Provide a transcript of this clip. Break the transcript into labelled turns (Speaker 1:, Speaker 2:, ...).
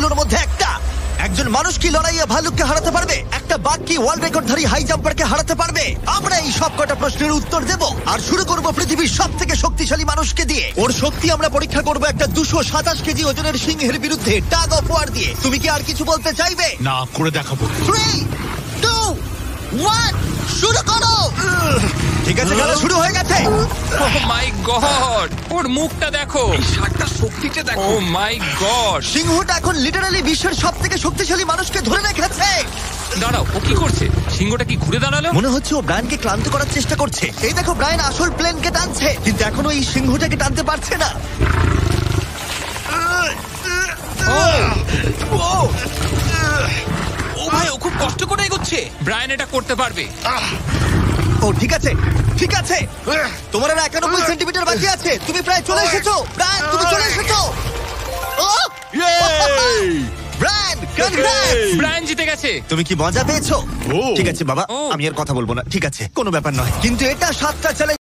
Speaker 1: চ্যালেঞ্জগুলোর মধ্যে একটা। একজন মানুষ কি লড়াইয়ে ভালুককে হারাতে পারবে? একটা বাঘ কি ওয়ার্ল্ড রেকর্ডধারী হাই জাম্পারকে হারাতে পারবে? আমরা এই সব কটা প্রশ্নের উত্তর দেব আর শুরু করব পৃথিবীর সবথেকে শক্তিশালী মানুষকে দিয়ে। ওর শক্তি আমরা পরীক্ষা করব একটা 227 কেজি ওজনের সিংহের বিরুদ্ধে টাগ অফ ওয়ার দিয়ে। তুমি কি আর কিছু বলতে চাইবে?
Speaker 2: না, করে দেখাবো।
Speaker 1: 3, 2, 1, শুরু করো। ঠিক আছে, খেলা শুরু হয়ে গেছে।
Speaker 3: ও মাই গড, ওর মুখটা দেখো,
Speaker 2: ষাটটা শক্তিটা
Speaker 3: ও
Speaker 2: দেখো।
Speaker 3: মাই গড।
Speaker 1: সিংহটা এখন লিটারালি বিশ্বের সবথেকে শক্তিশালী মানুষকে ধরে রেখেছে।
Speaker 3: দাঁড়াও, ও কি করছে? সিংহটা কি ঘুরে দাঁড়ালো?
Speaker 1: মনে হচ্ছে ও ব্রায়ানকে ক্লান্ত করার চেষ্টা করছে। এই দেখো, ব্রায়ান আসল প্লেনকে টানছে, কিন্তু এখনো এই সিংহটাকে টানতে পারছে না।
Speaker 2: ও ভাই, ও খুব কষ্ট করে এগোচ্ছে।
Speaker 3: ব্রায়ান এটা করতে পারবে।
Speaker 1: ও ঠিক আছে, ঠিক আছে। তোমার আর 91 সেন্টিমিটার বাকি আছে। তুমি প্রায় চলে এসেছো। ব্রায়ান, তুমি চলে এসেছো। ও ব্রায়ান, কনগ্রেটস!
Speaker 3: ব্রায়ান জিতে গেছে।
Speaker 1: তুমি কি মজা পেয়েছো?
Speaker 2: ও।
Speaker 1: ঠিক আছে বাবা,
Speaker 3: ও।
Speaker 1: আমি আর কথা বলবো না। ঠিক আছে, কোনো ব্যাপার নয়। কিন্তু এটা 7টা চ্যালেঞ্জ